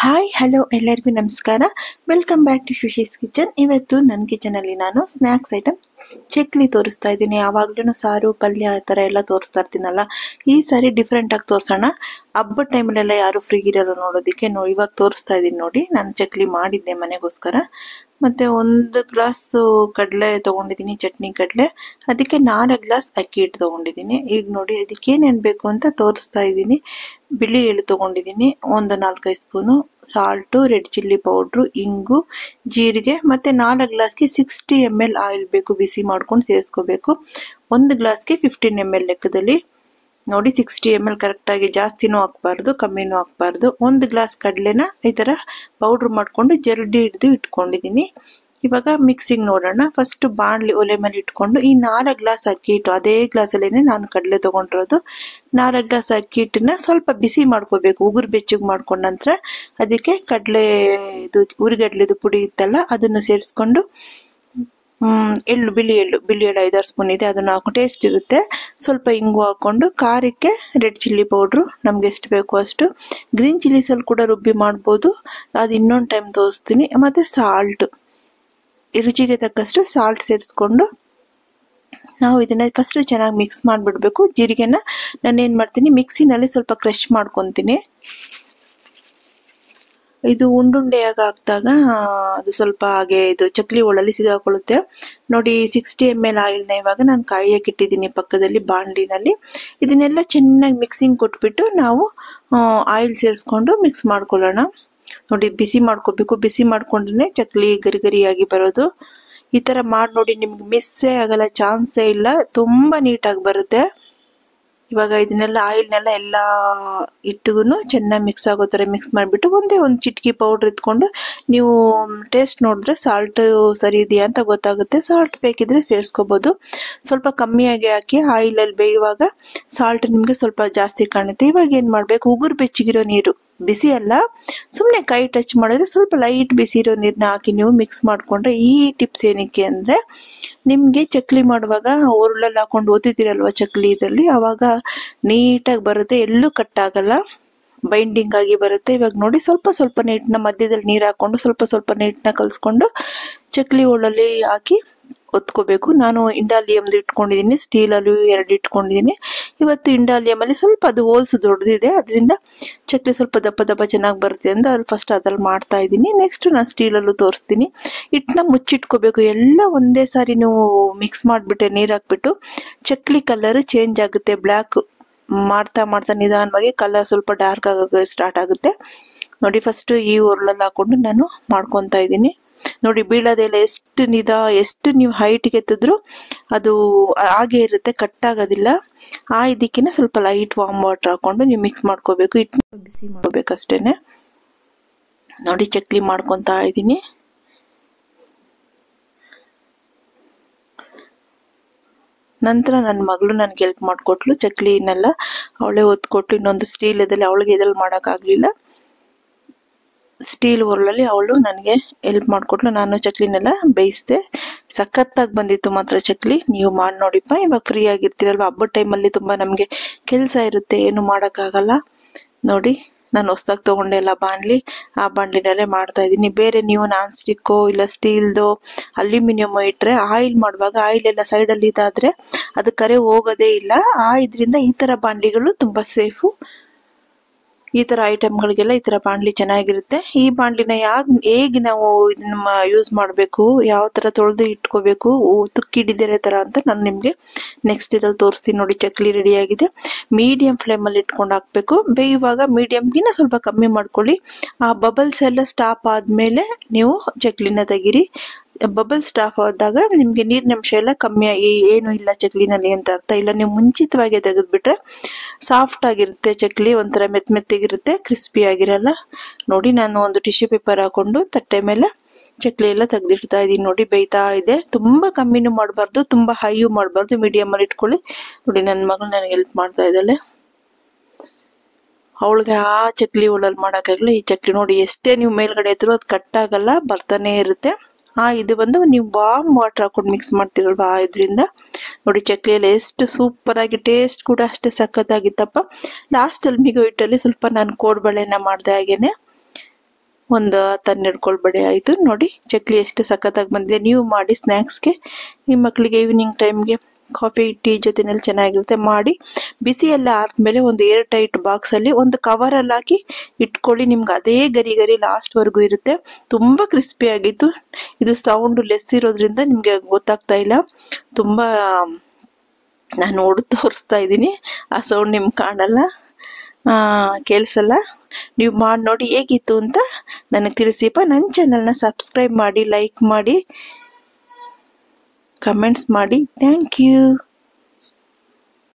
Hi hello ಎಲ್ಲರಿಗೂ ನಮಸ್ಕಾರ. Welcome back to Sushi's kitchen. ಇವತ್ತು ನನ್ನ ಕಿಚನಲ್ಲಿ ನಾನು ಸ್ನ್ಯಾಕ್ಸ್ ಐಟಮ್ ಚಕ್ಲಿ ತೋರಿಸ್ತಾ ಇದ್ದೀನಿ. ಯಾವಾಗ್ಲೂ ಸಾರು ಪಲ್ಯ ಆ ಥರ ಎಲ್ಲ ತೋರಿಸ್ತಾ ಇರ್ತೀನಲ್ಲ, ಈ ಸಾರಿ ಡಿಫ್ರೆಂಟ್ ಆಗಿ ತೋರಿಸೋಣ. ಹಬ್ಬದ ಟೈಮಲ್ಲೆಲ್ಲ ಯಾರು ಫ್ರೀ ಇರೋಲ್ಲ ನೋಡೋದಕ್ಕೆ. ಇವಾಗ ತೋರಿಸ್ತಾ ಇದ್ದೀನಿ ನೋಡಿ. ನಾನು ಚಕ್ಲಿ ಮಾಡಿದ್ದೆ ಮನೆಗೋಸ್ಕರ. ಮತ್ತೆ 1 ಗ್ಲಾಸ್ ಕಡಲೆ ತಗೊಂಡಿದ್ದೀನಿ, ಚಟ್ನಿ ಕಡಲೆ. ಅದಕ್ಕೆ 4 ಗ್ಲಾಸ್ ಅಕ್ಕಿ ಹಿಟ್ಟು ತಗೊಂಡಿದ್ದೀನಿ. ಈಗ ನೋಡಿ ಅದಕ್ಕೆ ಏನೇನು ಬೇಕು ಅಂತ ತೋರಿಸ್ತಾ ಇದ್ದೀನಿ. ಬಿಳಿ ಎಳ್ಳು ತಗೊಂಡಿದ್ದೀನಿ, ಒಂದು 4-5 spoon, salt, red chilli powder, ಇಂಗು, ಜೀರಿಗೆ, ಮತ್ತೆ 4 ಗ್ಲಾಸ್ಗೆ 60 ml ಆಯಿಲ್ ಬೇಕು. ಬಿಸಿ ಮಾಡ್ಕೊಂಡು ಸೇರಿಸ್ಕೋಬೇಕು. 1 ಗ್ಲಾಸ್ಗೆ 15 ml ಲೆಕ್ಕದಲ್ಲಿ ನೋಡಿ. 60 ml ಕರೆಕ್ಟಾಗಿ, ಜಾಸ್ತಿನೂ ಹಾಕ್ಬಾರ್ದು ಕಮ್ಮಿನೂ ಹಾಕ್ಬಾರ್ದು. 1 ಗ್ಲಾಸ್ ಕಡಲೆನ ಈ ಥರ ಪೌಡ್ರ್ ಮಾಡ್ಕೊಂಡು ಜರಡಿ ಹಿಡಿದು ಇಟ್ಕೊಂಡಿದ್ದೀನಿ. ಇವಾಗ ಮಿಕ್ಸಿಂಗ್ ನೋಡೋಣ. ಫಸ್ಟ್ ಬಾಣಲಿ ಒಲೆ ಮೇಲೆ ಇಟ್ಕೊಂಡು ಈ 4 ಗ್ಲಾಸ್ ಅಕ್ಕಿ ಹಿಟ್ಟು, ಅದೇ ಗ್ಲಾಸಲ್ಲೇನೆ ನಾನು ಕಡಲೆ ತಗೊಂಡಿರೋದು. 4 ಗ್ಲಾಸ್ ಅಕ್ಕಿ ಹಿಟ್ಟನ್ನ ಸ್ವಲ್ಪ ಬಿಸಿ ಮಾಡ್ಕೋಬೇಕು, ಉಗುರು ಬೆಚ್ಚಗೆ ಮಾಡ್ಕೊಂಡ ನಂತರ ಅದಕ್ಕೆ ಕಡಲೆ ಇದು ಉರಿಗಡ್ಲೆದು ಪುಡಿ ಇತ್ತಲ್ಲ ಅದನ್ನು ಸೇರಿಸ್ಕೊಂಡು, ಬಿಳಿ ಎಳ್ಳು 5-6 ಸ್ಪೂನ್ ಇದೆ, ಅದನ್ನು ಹಾಕೊಂಡು ಟೇಸ್ಟ್ ಇರುತ್ತೆ. ಸ್ವಲ್ಪ ಇಂಗು ಹಾಕೊಂಡು, ಖಾರಕ್ಕೆ ರೆಡ್ ಚಿಲ್ಲಿ ಪೌಡ್ರು ನಮ್ಗೆ ಎಷ್ಟು ಬೇಕೋ ಅಷ್ಟು, ಗ್ರೀನ್ ಚಿಲ್ಲೀಸಲ್ಲಿ ಕೂಡ ರುಬ್ಬಿ ಮಾಡ್ಬೋದು, ಅದು ಇನ್ನೊಂದು ಟೈಮ್ ತೋರಿಸ್ತೀನಿ. ಮತ್ತೆ ಸಾಲ್ಟ್, ರುಚಿಗೆ ತಕ್ಕಷ್ಟು ಸಾಲ್ಟ್ ಸೇರಿಸ್ಕೊಂಡು ನಾವು ಇದನ್ನ ಫಸ್ಟ್ ಚೆನ್ನಾಗಿ ಮಿಕ್ಸ್ ಮಾಡಿಬಿಡ್ಬೇಕು. ಜೀರಿಗೆನ ನಾನು ಏನು ಮಾಡ್ತೀನಿ, ಮಿಕ್ಸಿನಲ್ಲಿ ಸ್ವಲ್ಪ ಕ್ರಷ್ ಮಾಡ್ಕೊತೀನಿ. ಇದು ಉಂಡುಂಡೆಯಾಗಿ ಹಾಕಿದಾಗ ಅದು ಸ್ವಲ್ಪ ಹಾಗೆ ಇದು ಚಕ್ಲಿ ಒಳಲ್ಲಿ ಸಿಗಾಕೊಳ್ಳುತ್ತೆ ನೋಡಿ. 60 ml ಆಯಿಲ್ನ ಇವಾಗ ನಾನು ಕಾಯಕ್ಕೆ ಇಟ್ಟಿದ್ದೀನಿ ಪಕ್ಕದಲ್ಲಿ ಬಾಣಲಿನಲ್ಲಿ. ಇದನ್ನೆಲ್ಲ ಚೆನ್ನಾಗಿ ಮಿಕ್ಸಿಂಗ್ ಕೊಟ್ಬಿಟ್ಟು ನಾವು ಆಯಿಲ್ ಸೇರಿಸ್ಕೊಂಡು ಮಿಕ್ಸ್ ಮಾಡ್ಕೊಳ್ಳೋಣ. ನೋಡಿ ಬಿಸಿ ಮಾಡ್ಕೋಬೇಕು, ಬಿಸಿ ಮಾಡ್ಕೊಂಡ್ರೆ ಚಕ್ಲಿ ಗರಿ ಗರಿಯಾಗಿ ಬರೋದು. ಈ ತರ ಮಾಡಿ ನೋಡಿ, ನಿಮ್ಗೆ ಮಿಸ್ಸೇ ಆಗಲ್ಲ, ಚಾನ್ಸೇ ಇಲ್ಲ, ತುಂಬಾ ನೀಟಾಗಿ ಬರುತ್ತೆ. ಇವಾಗ ಇದನ್ನೆಲ್ಲ ಆಯಿಲ್ನೆಲ್ಲ ಎಲ್ಲ ಇಟ್ಟಿಗೂ ಚೆನ್ನಾಗಿ ಮಿಕ್ಸ್ ಆಗೋ ಥರ ಮಿಕ್ಸ್ ಮಾಡಿಬಿಟ್ಟು ಒಂದೇ ಒಂದು ಚಿಟಕಿ ಪೌಡ್ರ್ ಎತ್ಕೊಂಡು ನೀವು ಟೇಸ್ಟ್ ನೋಡಿದ್ರೆ ಸಾಲ್ಟ್ ಸರಿ ಇದೆಯಾ ಅಂತ ಗೊತ್ತಾಗುತ್ತೆ. ಸಾಲ್ಟ್ ಬೇಕಿದ್ರೆ ಸೇರಿಸ್ಕೋಬೋದು. ಸ್ವಲ್ಪ ಕಮ್ಮಿಯಾಗಿ ಹಾಕಿ ಆಯಿಲಲ್ಲಿ ಬೇಯುವಾಗ ಸಾಲ್ಟ್ ನಿಮಗೆ ಸ್ವಲ್ಪ ಜಾಸ್ತಿ ಕಾಣುತ್ತೆ. ಇವಾಗ ಏನು ಮಾಡಬೇಕು, ಉಗುರು ಬೆಚ್ಚಗಿರೋ ನೀರು, ಬಿಸಿ ಅಲ್ಲ, ಸುಮ್ಮನೆ ಕೈ ಟಚ್ ಮಾಡಿದ್ರೆ ಸ್ವಲ್ಪ ಲೈಟ್ ಬಿಸಿ ಇರೋ ನೀರನ್ನ ಹಾಕಿ ನೀವು ಮಿಕ್ಸ್ ಮಾಡಿಕೊಂಡ್ರೆ. ಈ ಟಿಪ್ಸ್ ಏನಕ್ಕೆ ಅಂದರೆ, ನಿಮಗೆ ಚಕ್ಲಿ ಮಾಡುವಾಗ ಒರಳಲ್ಲಿ ಹಾಕೊಂಡು ಓದಿದ್ದೀರಲ್ವ ಚಕ್ಲಿ ಇದರಲ್ಲಿ, ಆವಾಗ ನೀಟಾಗಿ ಬರುತ್ತೆ, ಎಲ್ಲೂ ಕಟ್ಟಾಗಲ್ಲ, ಬೈಂಡಿಂಗ್ ಆಗಿ ಬರುತ್ತೆ. ಇವಾಗ ನೋಡಿ ಸ್ವಲ್ಪ ನೀಟನ್ನ ಮಧ್ಯದಲ್ಲಿ ನೀರು ಹಾಕೊಂಡು ಸ್ವಲ್ಪ ನೀಟನ್ನ ಕಲಿಸ್ಕೊಂಡು ಚಕ್ಲಿ ಒಳಲ್ಲಿ ಹಾಕಿ ಒತ್ಕೋಬೇಕು. ನಾನು ಇಂಡಾಲಿಯಮ್ದು ಇಟ್ಕೊಂಡಿದ್ದೀನಿ, ಸ್ಟೀಲಲ್ಲೂ 2 ಇಟ್ಕೊಂಡಿದ್ದೀನಿ. ಇವತ್ತು ಇಂಡಾಲಿಯಮಲ್ಲಿ ಸ್ವಲ್ಪ ಅದು ಹೋಲ್ಸು ದೊಡ್ಡದಿದೆ, ಅದರಿಂದ ಚಕ್ಲಿ ಸ್ವಲ್ಪ ದಪ್ಪ ಚೆನ್ನಾಗಿ ಬರುತ್ತೆ ಅಂತ ಅಲ್ಲಿ ಫಸ್ಟ್ ಅದ್ರಲ್ಲಿ ಮಾಡ್ತಾ ಇದ್ದೀನಿ. ನೆಕ್ಸ್ಟ್ ನಾನು ಸ್ಟೀಲಲ್ಲೂ ತೋರಿಸ್ತೀನಿ. ಹಿಟ್ಟನ್ನ ಮುಚ್ಚಿಟ್ಕೋಬೇಕು. ಎಲ್ಲ ಒಂದೇ ಸಾರಿ ನೀವು ಮಿಕ್ಸ್ ಮಾಡಿಬಿಟ್ಟೆ ನೀರು ಹಾಕ್ಬಿಟ್ಟು ಚಕ್ಲಿ ಕಲರ್ ಚೇಂಜ್ ಆಗುತ್ತೆ. ಬ್ಲ್ಯಾಕ್ ಮಾಡ್ತಾ ನಿಧಾನವಾಗಿ ಕಲರ್ ಸ್ವಲ್ಪ ಡಾರ್ಕ್ ಆಗೋಕೆ ಸ್ಟಾರ್ಟ್ ಆಗುತ್ತೆ ನೋಡಿ. ಫಸ್ಟ್ ಈ ಒರಳಲ್ಲಿ ಹಾಕೊಂಡು ನಾನು ಮಾಡ್ಕೊತಾ ಇದ್ದೀನಿ ನೋಡಿ. ಬೀಳೋದೆಲ್ಲ ಎಷ್ಟು ನೀವು ಹೈಟ್ಗೆ ಎತ್ತಿದ್ರು ಅದು ಹಾಗೆ ಇರುತ್ತೆ, ಕಟ್ಟಾಗೋದಿಲ್ಲ. ಇದಕ್ಕಿಂತ ಸ್ವಲ್ಪ ಲೈಟ್ ವಾರ್ಮ್ ವಾಟರ್ ಹಾಕೊಂಡು ನೀವು ಮಿಕ್ಸ್ ಮಾಡ್ಕೋಬೇಕು. ಹಿಟ್ಟು ಬಿಸಿ ಮಾಡ್ಕೋಬೇಕಷ್ಟೇನೆ ನೋಡಿ. ಚಕ್ಲಿ ಮಾಡ್ಕೊತಾ ಇದ್ದೀನಿ. ನಂತರ ನನ್ನ ಮಗಳು ನನಗೆ ಹೆಲ್ಪ್ ಮಾಡಿಕೊಟ್ಲು. ಚಕ್ಲಿನೆಲ್ಲ ಅವಳೇ ಒತ್ಕೊಟ್ಲು. ಇನ್ನೊಂದು ಸ್ಟೀಲ್ ಇದ್ದಲ್ಲಿ ಅವಳಿಗೆ ಇದ್ರಲ್ಲಿ ಮಾಡೋಕ್ಕಾಗಲಿಲ್ಲ, ಸ್ಟೀಲ್ ಒರಳಲ್ಲಿ ಅವಳು ನನಗೆ ಹೆಲ್ಪ್ ಮಾಡಿಕೊಟ್ಲು. ನಾನು ಚಕ್ಲಿನೆಲ್ಲ ಬೇಯಿಸಿದೆ. ಸಖತ್ತಾಗಿ ಬಂದಿತ್ತು ಮಾತ್ರ ಚಕ್ಲಿ. ನೀವು ಮಾಡಿ ನೋಡಿಪ್ಪ. ಇವಾಗ ಫ್ರೀ ಆಗಿರ್ತೀರಲ್ವ, ಹಬ್ಬದ ಟೈಮಲ್ಲಿ ತುಂಬ ನಮಗೆ ಕೆಲಸ ಇರುತ್ತೆ, ಏನು ಮಾಡೋಕ್ಕಾಗಲ್ಲ ನೋಡಿ. ನಾನು ಹೊಸ್ದಾಗಿ ತೊಗೊಂಡೆ ಎಲ್ಲ ಬಾಣಲಿ, ಆ ಬಾಣಲಿನಲ್ಲೇ ಮಾಡ್ತಾ ಇದ್ದೀನಿ. ಬೇರೆ ನೀವು ನಾನ್ ಸ್ಟಿಕ್ಕೋ ಇಲ್ಲ ಸ್ಟೀಲ್ದು ಅಲ್ಯೂಮಿನಿಯಮ್ ಇಟ್ಟರೆ ಆಯಿಲ್ ಮಾಡುವಾಗ ಆಯಿಲ್ ಎಲ್ಲ ಸೈಡಲ್ಲಿ ಇದಾದರೆ ಅದು ಕರೆ ಹೋಗೋದೇ ಇಲ್ಲ. ಇದರಿಂದ ಈ ಥರ ಬಾಣಲಿಗಳು ತುಂಬ ಸೇಫು. ಈ ಥರ ಐಟಮ್ಗಳಿಗೆಲ್ಲ ಈ ಥರ ಬಾಣಲಿ ಚೆನ್ನಾಗಿರುತ್ತೆ. ಈ ಬಾಣಲಿನ ಹೇಗೆ ನಾವು ಇದನ್ನ ಯೂಸ್ ಮಾಡಬೇಕು, ಯಾವ ಥರ ತೊಳೆದು ಇಟ್ಕೋಬೇಕು, ತುಕ್ಕಿಡಿದಿರೋ ಥರ ಅಂತ ನಾನು ನಿಮಗೆ ನೆಕ್ಸ್ಟ್ ಇದ್ರಲ್ಲಿ ತೋರಿಸ್ತೀನಿ ನೋಡಿ. ಚಕ್ಲಿ ರೆಡಿಯಾಗಿದೆ. ಮೀಡಿಯಂ ಫ್ಲೇಮಲ್ಲಿ ಇಟ್ಕೊಂಡು ಹಾಕಬೇಕು. ಬೇಯುವಾಗ ಮೀಡಿಯಮ್ಗಿನ ಸ್ವಲ್ಪ ಕಮ್ಮಿ ಮಾಡ್ಕೊಳ್ಳಿ. ಆ ಬಬಲ್ಸ್ ಎಲ್ಲ ಸ್ಟಾಪ್ ಆದಮೇಲೆ ನೀವು ಚಕ್ಲಿನ ತೆಗೀರಿ. ಬಬಲ್ ಸ್ಟಾಪ್ ಆದಾಗ ನಿಮಗೆ ನೀರಿನಂಶ ಎಲ್ಲ ಕಮ್ಮಿ ಆಗಿ ಏನು ಇಲ್ಲ ಚಕ್ಲಿನಲ್ಲಿ ಅಂತ ಅರ್ಥ. ಇಲ್ಲ ನೀವು ಮುಂಚಿತವಾಗಿ ತೆಗೆದ್ಬಿಟ್ರೆ ಸಾಫ್ಟ್ ಆಗಿರುತ್ತೆ ಚಕ್ಲಿ, ಒಂಥರ ಮೆತ್ತಗಿರುತ್ತೆ, ಕ್ರಿಸ್ಪಿ ಆಗಿರಲ್ಲ ನೋಡಿ. ನಾನು ಒಂದು ಟಿಶ್ಯೂ ಪೇಪರ್ ಹಾಕೊಂಡು ತಟ್ಟೆ ಮೇಲೆ ಚಕ್ಲಿ ಎಲ್ಲ ತೆಗೆದಿಡ್ತಾ ಇದ್ದೀನಿ ನೋಡಿ. ಬೇಯ್ತಾ ಇದೆ. ತುಂಬ ಕಮ್ಮಿನೂ ಮಾಡಬಾರ್ದು, ತುಂಬ ಹೈಯೂ ಮಾಡಬಾರ್ದು, ಮೀಡಿಯಮಲ್ಲಿ ಇಟ್ಕೊಳ್ಳಿ ನೋಡಿ. ನನ್ನ ಮಗಳು ನನಗೆ ಹೆಲ್ಪ್ ಮಾಡ್ತಾ ಇದ್ದಾಳೆ. ಅವಳಿಗೆ ಆ ಚಕ್ಲಿ ಒಳಲ್ಲಿ ಮಾಡೋಕ್ಕಾಗಲ್ಲ. ಈ ಚಕ್ಲಿ ನೋಡಿ, ಎಷ್ಟೇ ನೀವು ಮೇಲ್ಗಡೆ ಎತ್ತರೂ ಅದು ಕಟ್ಟಾಗಲ್ಲ, ಬರ್ತಾನೆ ಇರುತ್ತೆ. ಇದು ಬಂದು ನೀವು ವಾರ್ಮ್ ವಾಟರ್ ಹಾಕೊಂಡು ಮಿಕ್ಸ್ ಮಾಡ್ತಿರಲ್ವ, ಇದರಿಂದ ನೋಡಿ ಚಕ್ಲಿ ಎಲ್ಲ ಎಷ್ಟು ಸೂಪರ್ ಆಗಿ, ಟೇಸ್ಟ್ ಕೂಡ ಅಷ್ಟೇ ಸಖತ್ತಾಗಿತ್ತಪ್ಪ. ಲಾಸ್ಟ್ ಅಲ್ಲಿ ಮಿಗೋ ಹಿಟ್ಟಲ್ಲಿ ಸ್ವಲ್ಪ ನಾನು ಕೋಡ್ಬಳೆನ ಮಾಡಿದೆ ಹಾಗೇನೆ. ಒಂದು 10-12 ಬಡೆ ಆಯಿತು. ನೋಡಿ ಚಕ್ಲಿ ಎಷ್ಟು ಸಖತ್ತಾಗಿ ಬಂದಿದೆ. ನೀವು ಮಾಡಿ ಸ್ನ್ಯಾಕ್ಸ್ಗೆ, ನಿಮ್ಮ ಮಕ್ಕಳಿಗೆ ಈವ್ನಿಂಗ್ ಟೈಮ್ಗೆ ಕಾಫಿ ಟೀ ಜೊತೆನಲ್ಲಿ ಚೆನ್ನಾಗಿರುತ್ತೆ. ಮಾಡಿ ಬಿಸಿ ಎಲ್ಲ ಆದ್ಮೇಲೆ ಒಂದು ಏರ್ ಟೈಟ್ ಬಾಕ್ಸಲ್ಲಿ ಒಂದು ಕವರಲ್ಲಿ ಹಾಕಿ ಇಟ್ಕೊಳ್ಳಿ. ನಿಮ್ಗೆ ಅದೇ ಗರಿ ಗರಿ ಲಾಸ್ಟ್ವರೆಗೂ ಇರುತ್ತೆ. ತುಂಬ ಕ್ರಿಸ್ಪಿ ಆಗಿತ್ತು. ಇದು ಸೌಂಡ್ ಲೆಸ್ ಇರೋದ್ರಿಂದ ನಿಮಗೆ ಗೊತ್ತಾಗ್ತಾ ಇಲ್ಲ. ತುಂಬ ನಾನು ಹೊಡೆದು ತೋರಿಸ್ತಾ ಇದ್ದೀನಿ, ಆ ಸೌಂಡ್ ನಿಮ್ಗೆ ಕಾಣಲ್ಲ, ಕೇಳಿಸಲ್ಲ. ನೀವು ಮಾಡಿ ನೋಡಿ ಹೇಗಿತ್ತು ಅಂತ ನನಗೆ ತಿಳಿಸಿಪ್ಪ. ನನ್ನ ಚಾನಲ್ನ ಸಬ್ಸ್ಕ್ರೈಬ್ ಮಾಡಿ, ಲೈಕ್ ಮಾಡಿ, ಕಮೆಂಟ್ಸ್ ಮಾಡಿ. Thank you.